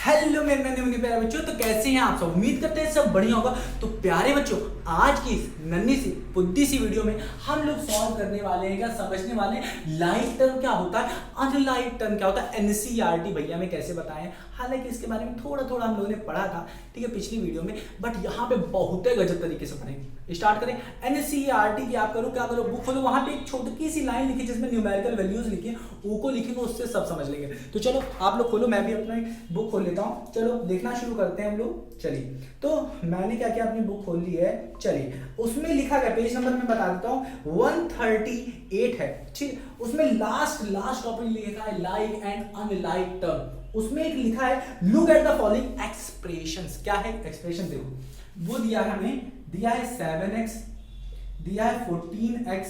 Hello मेरे नन्हे प्यारे बच्चों, तो कैसे हैं आप सब। उम्मीद करते हैं सब बढ़िया होगा। तो प्यारे बच्चों, आज की इस नन्ही सी बुद्धि सी वीडियो में हम लोग सॉल्व करने वाले हैं, क्या समझने वाले हैं, लाइक टर्म क्या होता है, अनलाइक टर्म क्या होता है। एनसीईआरटी भैया में कैसे बताएं, हालांकि इसके बारे में थोड़ा थोड़ा हम लोगों ने पढ़ा था, ठीक है, पिछली वीडियो में, बट यहाँ पे बहुत गजब तरीके से पढ़ेंगे। स्टार्ट करें। एनसीईआरटी की आप करो क्या करो, बुक खोलो, वहां पे एक छोटी सी लाइन लिखी जिसमें न्यूमेरिकल वैल्यूज लिखी है, वो को लिखेंगे, उससे सब समझ लेंगे। तो चलो आप लोग खोलो, मैं भी अपना बुक खोल लेता हूँ। चलो देखना शुरू करते हैं हम लोग। चलिए, तो मैंने क्या किया, अपनी बुक खोल ली है। चलिए, उसमें लिखा गया, पेज नंबर में बता देता हूँ, 138 है, ठीक। उसमें लास्ट टॉपिक लिखा है लाइक एंड अनलाइक टर्म। उसमें एक लिखा है look at the following expressions. क्या है एक्सप्रेशन, देखो वो दिया है हमें, दिया है 7x, दिया है 14x,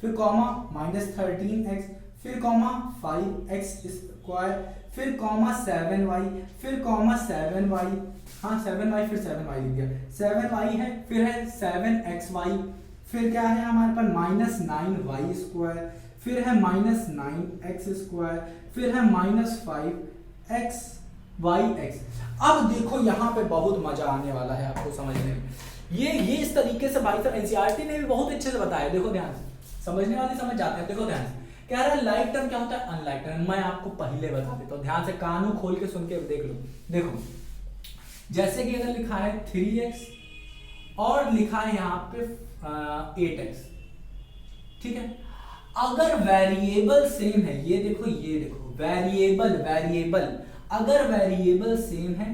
फिर कॉमा -13x, फिर कॉमा 5x स्क्वायर, फिर कॉमा 7y, फिर कॉमा 7y, हाँ 7y, फिर 7y लिख दिया, 7y है, फिर है 7xy, फिर क्या है हमारे पास -9y स्क्वायर, फिर है -9x स्क्वायर, फिर है -5xyx। अब देखो यहाँ पे बहुत मजा आने वाला है आपको समझने में। ये इस तरीके से भाई साहब एनसीईआरटी ने भी बहुत अच्छे से बताया। देखो ध्यान से, समझने वाले समझ जाते हैं। देखो ध्यान से, कह रहा है लाइक टर्म क्या होता है, अनलाइक टर्म। मैं आपको पहले बता देता हूँ, ध्यान से कानों खोल के सुन के देख लो। देखो, जैसे कि अगर लिखा है 3x और लिखा है यहाँ पे 8x, ठीक है। अगर वेरिएबल सेम है, ये देखो वेरिएबल अगर वेरिएबल सेम है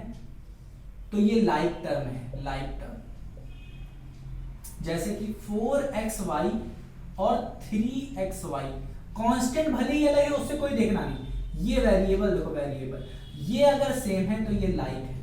तो ये लाइक टर्म है, लाइक टर्म। जैसे कि 4xy और 3xy कांस्टेंट भले ही अलग है, उससे कोई देखना नहीं। ये वेरिएबल देखो, वेरिएबल ये अगर सेम है तो ये लाइक है।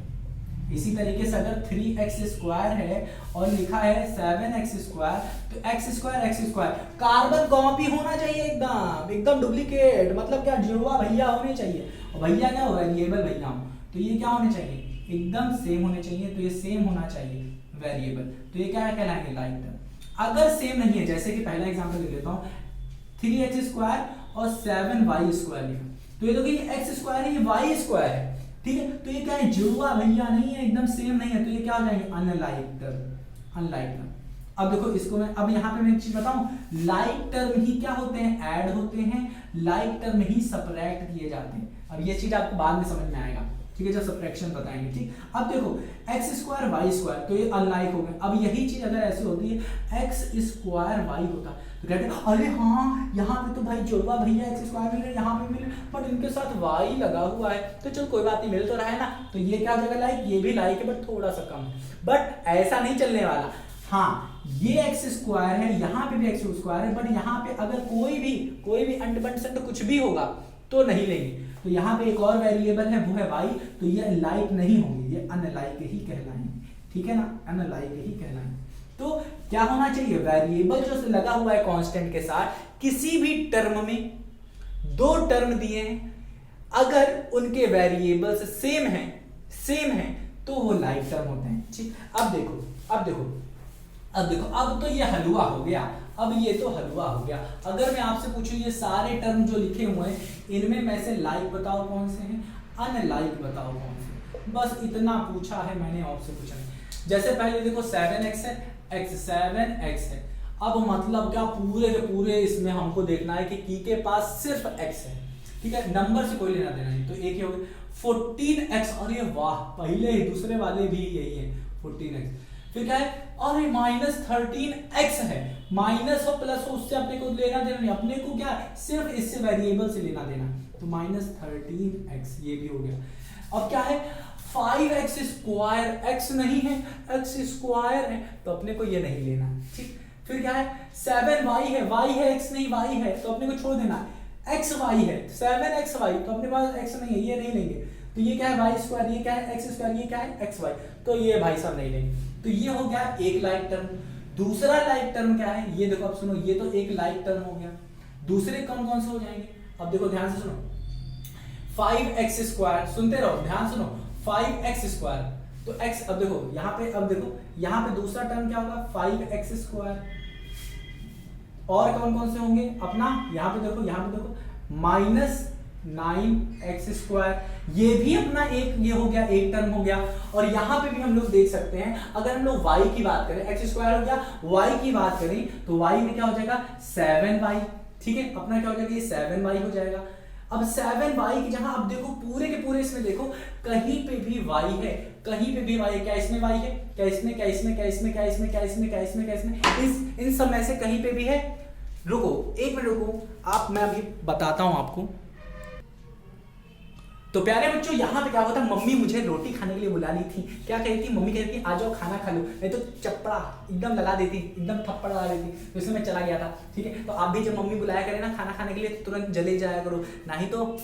इसी तरीके से अगर 3x स्क्वायर है और लिखा है 7x स्क्वायर, तो x स्क्वायर कार्बन कॉपी होना चाहिए, एकदम डुप्लीकेट, मतलब क्या जुड़वा भैया होने चाहिए। और भैया क्या हो, वेरिएबल भैया हो, तो ये क्या होने चाहिए, एकदम सेम होने चाहिए। तो ये सेम होना चाहिए वेरिएबल, तो ये क्या कहलाएंगे, लाइक टर्म। अगर सेम नहीं है, जैसे कि पहला एग्जांपल ले लेता हूं, 3x स्क्वायर और 7y स्क्वायर लिखा, तो ये देखो ये x स्क्वायर है, ये y स्क्वायर है, ठीक है। तो ये क्या है, जुड़वा भैया नहीं है, एकदम सेम नहीं है, तो ये क्या हो जाएंगे, अनलाइक टर्म, अनलाइक टर्म। अब देखो इसको मैं, अब यहाँ पे मैं एक चीज बताऊं, लाइक टर्म ही क्या होते हैं, ऐड होते हैं, लाइक टर्म ही सबट्रैक्ट किए जाते हैं। अब ये चीज आपको बाद में समझ में आएगा, ठीक है, जब सबट्रैक्शन बताएंगे, ठीक। अब देखो x स्क्वायर y स्क्वायर, तो ये अनलाइक हो गए। अब यही चीज अगर ऐसी होती है x स्क्वायर y होता, तो कहते हैं अरे हाँ यहाँ पे तो भाई जुड़वा भैया x स्क्वायर मिल रहे, यहाँ पे मिल रहे, बट इनके साथ y लगा हुआ है, तो चल कोई बात नहीं, मिल तो रहा है ना। तो ये क्या जगह लाइक, ये भी लाइक है बट थोड़ा सा कम है। बट ऐसा नहीं चलने वाला। हाँ, ये x स्क्वायर है, यहाँ पे भी x स्क्वायर है, बट यहाँ पे अगर कोई भी अंट कुछ भी होगा तो नहीं लेंगे। तो यहाँ पे एक और वेरिएबल है, वो है y, तो ये लाइक नहीं होंगे, ये अनलाइक ही कहलाएंगे, ठीक है ना, अनलाइक ही कहलाएंगे। तो क्या होना चाहिए, वेरिएबल जो लगा हुआ है कांस्टेंट के साथ, किसी भी टर्म में दो टर्म दिए हैं, अगर उनके वेरिएबल्स सेम है तो वो लाइक टर्म होते हैं, ठीक। अब देखो, अब तो ये हलवा हो गया, अब ये तो हलवा हो गया। अगर मैं आपसे पूछूं ये सारे टर्म जो लिखे हुए हैं, इनमें में से लाइक बताओ कौन से हैं, अनलाइक बताओ कौन से। बस इतना पूछा है मैंने, आपसे पूछा नहीं। जैसे पहले देखो 7x है, x 7x है। अब मतलब क्या, पूरे के पूरे इसमें हमको देखना है कि की के पास सिर्फ x है, ठीक है, नंबर से कोई लेना देना नहीं, तो एक ही हो गया 14x। अरे वाह, पहले ही दूसरे वाले भी यही है 14x। फिर क्या है, अरे -13x है, माइनस और प्लस हो, उससे अपने को लेना देना नहीं, अपने को क्या सिर्फ इससे वेरिएबल से लेना देना, तो -13x ये भी हो गया। अब क्या है, 5x स्क्वायर, x नहीं है, x स्क्वायर है, तो अपने को ये नहीं लेना, ठीक। फिर क्या है, 7y है, y है, x नहीं, y है, तो अपने को छोड़ देना। xy है, 7xy, तो अपने पास x नहीं है, ये नहीं लेंगे। तो ये क्या है, y स्क्वायर, ये क्या है, x स्क्वायर, ये क्या है, xy, तो ये भाई साहब नहीं लेंगे। तो ये हो गया एक लाइक टर्म। दूसरा लाइक टर्म क्या है, ये देखो, अब सुनो, ये तो एक लाइक टर्म हो गया। दूसरे कौन कौन से हो जाएंगे, अब देखो ध्यान से सुनो, 5x स्क्वायर, सुनते रहो, ध्यान सुनो, 5x स्क्वायर, तो x, अब देखो यहाँ पे दूसरा टर्म क्या होगा, 5x स्क्वायर। और कौन कौन से होंगे अपना, यहाँ पे देखो -5 9x²। ये भी अपना एक ये हो गया, एक टर्म हो गया। और यहां पे भी हम लोग देख सकते हैं, अगर हम लोग y की बात करें, x² हो गया, y की बात करें तो y में क्या हो जाएगा 7y। ठीक है, अपना क्या हो जाएगा, ये 7y हो जाएगा। अब 7y की जगह अब देखो पूरे के पूरे इसमें देखो कहीं पे भी y है, कहीं पे भी y है। क्या इसमें y है, क्या इसमें, क्या इसमें, क्या इसमें, क्या इसमें, क्या इसमें, क्या इसमें, क्या इसमें, इन सब में से कहीं पे भी है। रुको एक मिनट रुको, आप मैं अभी बताता हूं आपको। तो प्यारे बच्चों यहाँ पे क्या होता है, मम्मी मुझे रोटी खाने के लिए बुला ली थी। क्या कह रही थी मम्मी, कह रही थी आ जाओ खाना खा लो, नहीं तो चप्पड़ा एकदम लगा देती, एकदम थप्पड़ लगा देती। तो इसमें मैं चला गया था। ठीक है, तो आप भी जब मम्मी बुलाया करें ना खाना खाने के लिए तो तुरंत जले जाया करो, नहीं तो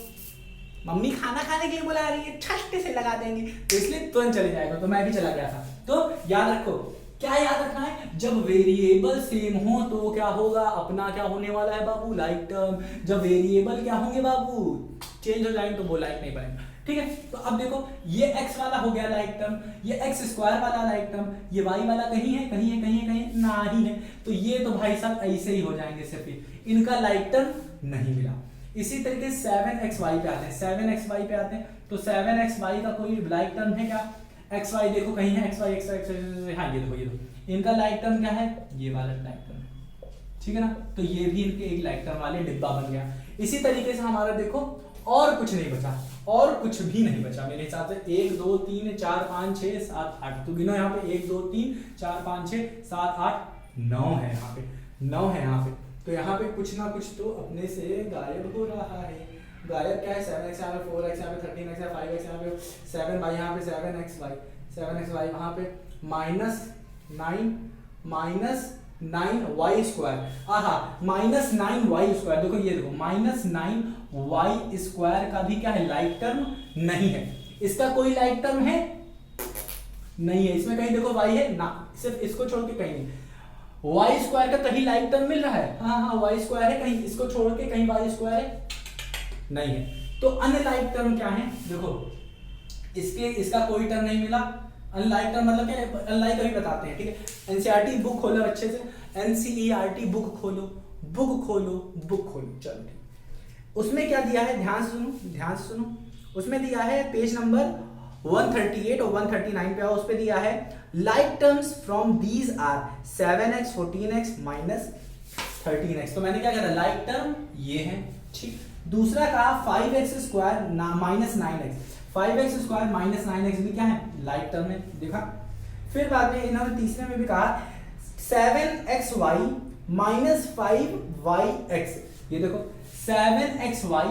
मम्मी खाना खाने के लिए बुला रही है छट से लगा देंगे, तो इसलिए तुरंत चले जाएगा। तो मैं भी चला गया था। तो याद रखो, क्या याद रखना है, जब वेरिएबल सेम हो तो क्या होगा, अपना क्या होने वाला है बाबू, लाइक टर्म। जब वेरिएबल क्या होंगे बाबू, चेंज हो जाएंगे तो वो लाइक नहीं बनेगा। ठीक है, तो अब देखो ये x वाला हो गया लाइक टर्म, ये x² वाला लाइक टर्म, ये y वाला कहीं है, कहीं है, कहीं है, कहीं नहीं है। तो ये तो भाई साहब ऐसे ही हो जाएंगे, सिर्फ इनका लाइक टर्म नहीं मिला। इसी तरीके 7xy पे आते हैं, 7xy पे आते हैं। तो 7xy का कोई लाइक टर्म है क्या, xy देखो कहीं है, xy हाँ ये देखो इनका लाइक टर्म क्या है, ये वाला लाइक टर्म है। ठीक है ना, तो ये भी इनके एक लाइक टर्म वाले डिब्बा बन गया। इसी तरीके से हमारा देखो और कुछ नहीं बचा, और कुछ भी नहीं बचा मेरे हिसाब से। 1 2 3 4 5 6 7 8, तो गिनो यहाँ पे 1 2 3 4 5 6 7 8 9 है, यहाँ पे 9 है यहाँ पे। तो यहाँ पे कुछ ना कुछ तो अपने से गायब हो रहा है। गायब क्या है, 7x यहाँ पे, 4x यहाँ पे, 13x यहाँ पे, 5x यहाँ पे, 7y यहाँ पे, 7xy वहाँ पे, -9y²। आहा -9y², देखो ये देखो -9y² का भी क्या है, लाइक टर्म नहीं है। इसका कोई लाइक टर्म है नहीं है, इसमें कहीं देखो y है ना, सिर्फ इसको छोड़ के कहीं नहीं। y² का कहीं लाइक टर्म मिल रहा है, हाँ y² है, कहीं इसको छोड़ के कहीं y² है नहीं है। तो अनलाइक टर्म क्या है, देखो इसका कोई टर्म नहीं मिला। अनलाइक टर्म मतलब क्या, अनलाइक अभी बताते हैं। ठीक है, एनसीईआरटी बुक खोलो अच्छे से, एनसीईआरटी बुक खोलो, चलो ठीक। उसमें क्या दिया है, ध्यान से सुनो, उसमें दिया है पेज नंबर 138 और 139 पे, उस पे दिया है like terms from these are 7x 14x -13x। तो मैंने क्या कहा, लाइक टर्म ये है। ठीक, दूसरा कहा 5x² -9x, 5x² -9x भी क्या है, लाइक टर्म है, देखा। फिर बाद में इन्होंने तीसरे में भी कहा 7xy -5yx, ये देखो 7xy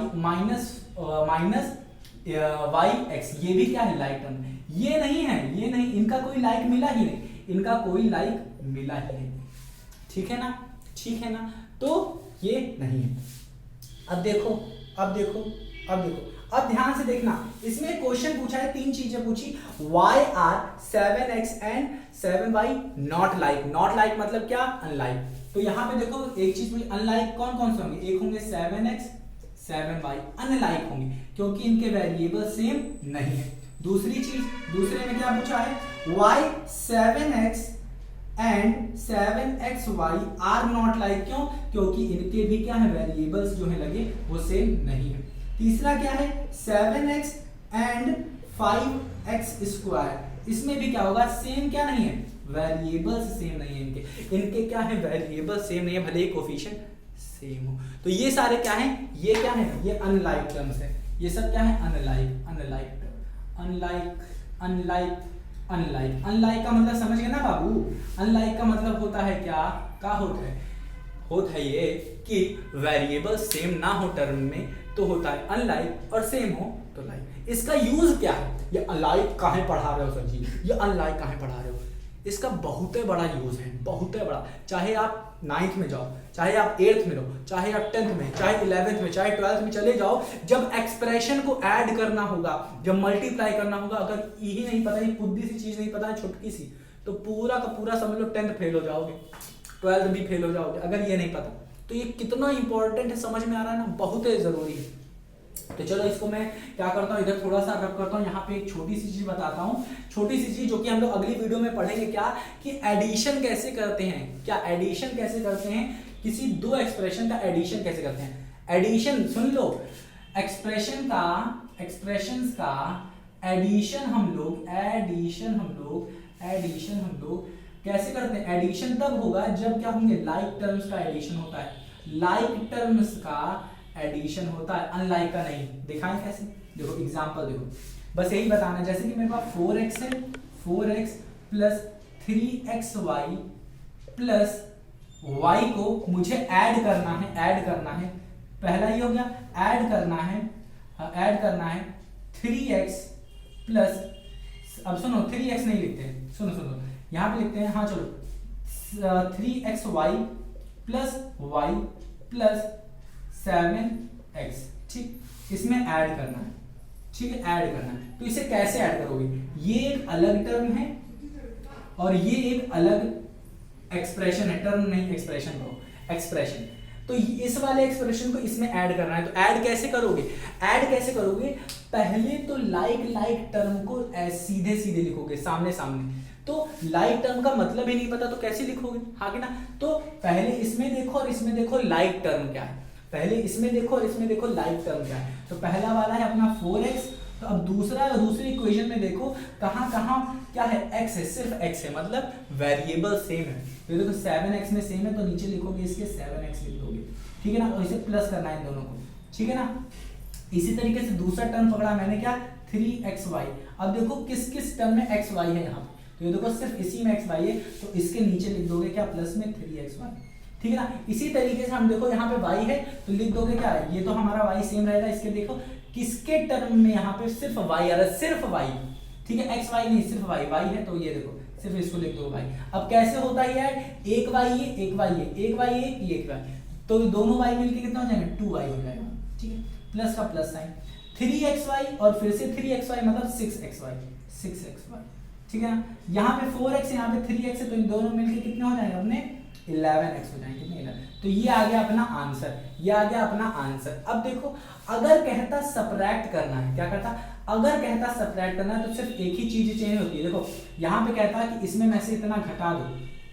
-yx, ये भी क्या है, लाइक टर्म। ये नहीं है, ये नहीं, इनका कोई लाइक मिला ही नहीं, इनका कोई लाइक मिला ही नहीं। ठीक है ना, ठीक है ना, तो ये नहीं है। अब देखो अब ध्यान से देखना, इसमें क्वेश्चन पूछा है, 3 चीजें पूछी, why are 7x and 7y not like। Not like मतलब क्या, अनलाइक। तो यहाँ पे देखो एक चीज पूछी, अनलाइक कौन कौन से होंगे, एक होंगे 7x 7y, अनलाइक होंगे क्योंकि इनके वेरिएबल सेम नहीं है। दूसरी चीज, दूसरे में क्या पूछा है, why 7x and 7xy are not like, क्यों, क्योंकि इनके भी क्या है, वेरिएबल्स जो है लगे वो सेम नहीं है। तीसरा क्या है, 7x and 5x², इसमें भी क्या होगा, सेम क्या नहीं है, वेरिएबल्स सेम नहीं है इनके क्या है, वेरिएबल सेम नहीं है, भले ही कोफिशिएंट सेम हो। तो ये सारे क्या है, ये क्या है, ये अनलाइक टर्म्स है। ये सब क्या है, अनलाइक अनलाइक का मतलब समझ गए ना बाबू। अनलाइक का मतलब होता है क्या होता है ये कि वेरिएबल सेम ना हो टर्म में तो होता है अनलाइक, और सेम हो तो लाइक। इसका यूज क्या है, ये अनलाइक काहे पढ़ा रहे हो सर जी, ये अनलाइक काहे पढ़ा रहे हो, इसका बहुत बड़ा यूज है, बहुत बड़ा। चाहे आप 9th में जाओ, चाहे आप 8th में रहो, चाहे आप 10th में, चाहे 11th में, चाहे 12th में चले जाओ, जब एक्सप्रेशन को ऐड करना होगा, जब मल्टीप्लाई करना होगा, अगर यही नहीं पता, ये खुद्दी सी चीज नहीं पता है, छुटकी सी, तो पूरा का पूरा समझ लो 10th फेल हो जाओगे, 12th भी फेल हो जाओगे, अगर ये नहीं पता। तो ये कितना इंपॉर्टेंट है, समझ में आ रहा है ना, बहुत जरूरी है। तो चलो इसको मैं क्या करता हूँ, इधर थोड़ा सा रब करता हूँ, यहाँ पे एक छोटी सी चीज बताता हूँ, छोटी सी चीज जो कि हम लोग अगली वीडियो में पढ़ेंगे, क्या कि एडिशन कैसे करते हैं, क्या एडिशन कैसे करते हैं, किसी दो एक्सप्रेशन का एडिशन कैसे करते हैं। एडिशन सुन लो, एक्सप्रेशंस का एडिशन हम लोग कैसे करते हैं? एडिशन तब होगा जब क्या होंगे, लाइक टर्म्स का एडिशन होता है, लाइक टर्म्स का एडिशन होता है, अनलाइक का नहीं। दिखाएं कैसे? देखो एग्जांपल देखो, बस यही बताना, जैसे कि मेरे पास 4x है, 4x plus 3xy plus y को मुझे ऐड करना है, पहला ही हो गया, ऐड करना है 3x प्लस, अब सुनो 3x नहीं लिखते हैं, सुनो यहां पे लिखते हैं, हाँ चलो 3xy plus y plus 7x, ठीक, इसमें ऐड करना है, ठीक है, ऐड करना है। तो इसे कैसे ऐड करोगे? ये एक अलग टर्म है और ये एक अलग एक्सप्रेशन है, टर्म नहीं एक्सप्रेशन को, एक्सप्रेशन। तो इस वाले एक्सप्रेशन को इसमें ऐड करना है, तो ऐड कैसे करोगे? पहले तो लाइक टर्म को सीधे लिखोगे, सामने। तो लाइक टर्म का मतलब ही नहीं पता तो कैसे लिखोगे, हाँ कि ना? तो पहले इसमें देखो और इसमें देखो लाइक टर्म क्या है, पहले इसमें देखो और इसमें देखो लाइक टर्म क्या है। तो पहला वाला है अपना 4x, तो अब दूसरी इक्वेशन में देखो कहाँ क्या है, x है, सिर्फ x है, मतलब वेरिएबल सेम है। तो देखो 7x में सेम है, तो नीचे लिखोगे इसके 7x लिख दोगे, ठीक है ना, और इसे प्लस करना है इन दोनों को, ठीक है ना। इसी तरीके से दूसरा टर्म पकड़ा मैंने, क्या, 3xy। अब देखो किस टर्म में xy है यहाँ, तो ये देखो सिर्फ इसी में xy है, तो इसके नीचे लिख दोगे क्या, प्लस में 3xy, ठीक है ना। इसी तरीके से हम देखो यहाँ पे y है, तो लिख दोगे क्या है, ये तो हमारा y सेम रहेगा, इसके देखो किसके टर्म में यहाँ पे सिर्फ y आ रहा है, सिर्फ y, ठीक है, xy नहीं, सिर्फ y है, तो ये देखो सिर्फ इसको लिख दो y। अब कैसे होता है, एक y है, एक y, तो दोनों y मिलके कितना हो जाएगा, 2y हो जाएगा, ठीक है, प्लस का प्लस साइन, 3xy और फिर से 3xy मतलब 6xy, ठीक है ना। यहाँ पे 4x यहाँ पे 3x है, तो इन दोनों मिलके कितने हो जाएंगे अपने, 11x हो जाएंगे, कितने 11। तो ये आ गया अपना आंसर, अब देखो अगर कहता सब्ट्रैक्ट करना है, क्या कहता, अगर कहता सब्ट्रैक्ट करना है तो सिर्फ एक ही चीज चेंज होती है। देखो यहाँ पे कहता है कि इसमें मैं से इतना घटा दो,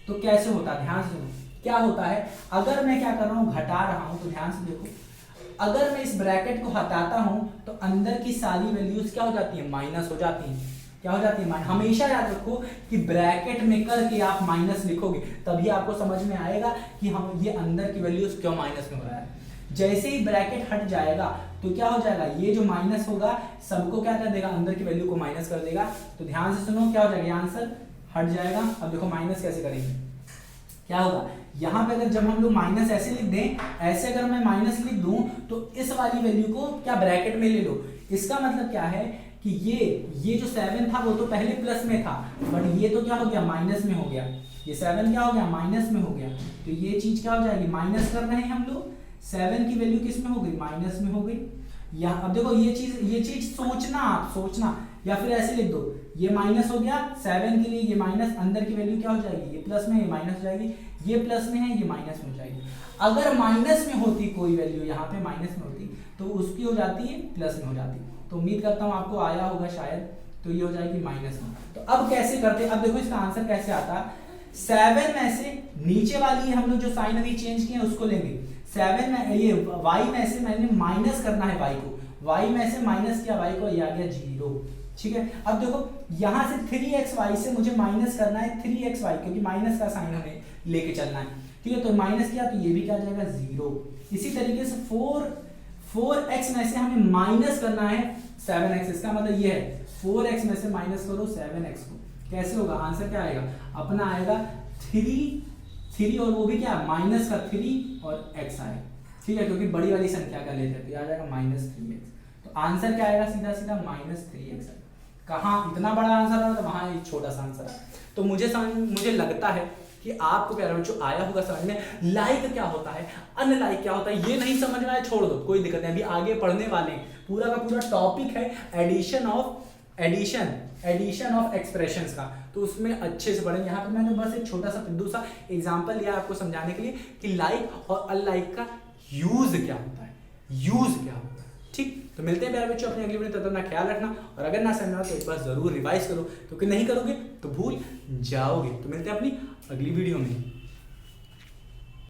तो कैसे होता है, ध्यान से सुनो क्या होता है। अगर मैं क्या कर रहा हूँ, घटा रहा हूँ, तो ध्यान से देखो, अगर मैं इस ब्रैकेट को हटाता हूं तो अंदर की सारी वैल्यूज क्या हो जाती है, माइनस हो जाती है, क्या हो जाती है, हमेशा याद रखो कि ब्रैकेट में करके आप माइनस लिखोगे, तभी आपको समझ में आएगा कि हम ये अंदर की वैल्यूज क्यों माइनस में हो रहा है। जैसे ही ब्रैकेट हट जाएगा तो क्या हो जाएगा, ये जो माइनस होगा सबको क्या कर देगा, अंदर की वैल्यू को माइनस कर देगा। तो ध्यान से सुनो, क्या हो जाएगा, आंसर हट जाएगा। अब देखो माइनस कैसे करेंगे, क्या होगा, यहाँ पे अगर जब हम लोग माइनस ऐसे लिख दें, ऐसे अगर मैं माइनस लिख दूं तो इस वाली वैल्यू को क्या ब्रैकेट में ले लो। इसका मतलब क्या है कि ये जो 7 था वो तो पहले प्लस में था, बट ये तो क्या हो गया, माइनस में हो गया, ये 7 क्या हो गया, माइनस में हो गया। तो ये चीज क्या हो जाएगी, माइनस कर रहे हैं हम लोग, 7 की वैल्यू किस में हो गई, माइनस में हो गई। या अब देखो ये चीज सोचना, या फिर ऐसे लिख दो, ये माइनस हो गया 7 के लिए, ये माइनस, अंदर की वैल्यू क्या हो जाएगी, ये प्लस में, ये माइनस हो जाएगी, ये प्लस में है, ये माइनस में हो जाएगी। अगर माइनस में होती कोई वैल्यू, यहाँ पे माइनस में होती तो उसकी हो जाती है प्लस में हो जाती। तो उम्मीद करता हूँ आपको आया होगा शायद, तो ये हो जाएगी माइनस में। तो अब कैसे करते, अब देखो इसका आंसर कैसे आता है, 7 में से नीचे वाली हम लोग जो साइन अभी चेंज किए उसको लेंगे, 7 में ये y में से मैंने माइनस करना है y को, y में से माइनस किया y को, ये आ गया 0, ठीक है। अब देखो यहाँ से 3xy से मुझे माइनस करना है 3xy, क्योंकि माइनस का साइन हमें लेके चलना है, ठीक है। तो माइनस किया तो ये भी क्या जाएगा, 0। इसी तरीके से 4x में से हमें माइनस करना है 7x, इसका मतलब ये है 4x में से माइनस करो 7x को, कैसे होगा, आंसर क्या आएगा अपना, आएगा 3 और वो भी क्या, माइनस का 3 और x आएगा, ठीक है, क्योंकि बड़ी वाली संख्या का लेते हैं, तो आ जाएगा -3x। तो आंसर क्या आएगा, सीधा सीधा -3x। कहाँ इतना बड़ा आंसर आ रहा था, वहां एक छोटा सा आंसर है। तो मुझे लगता है कि आपको प्यारे बच्चों आया होगा समझ में, लाइक क्या होता है, अनलाइक क्या होता है, ये नहीं समझ में आया छोड़ दो, कोई दिक्कत नहीं, अभी आगे पढ़ने वाले हैं। पूरा का पूरा टॉपिक है एडिशन ऑफ एक्सप्रेशंस का, तो उसमें अच्छे से पढ़ेंगे। यहाँ पे मैंने बस एक छोटा सा बिंदु सा एग्जाम्पल लिया आपको समझाने के लिए कि लाइक और अनलाइक का यूज क्या होता है, ठीक। तो मिलते हैं प्यारे बच्चों अपने अगली वीडियो, तब तक अपना ख्याल रखना, और अगर ना समझ तो एक बार जरूर रिवाइज करो, क्योंकि नहीं करोगे तो भूल जाओगे। तो मिलते हैं अपनी अगली वीडियो में।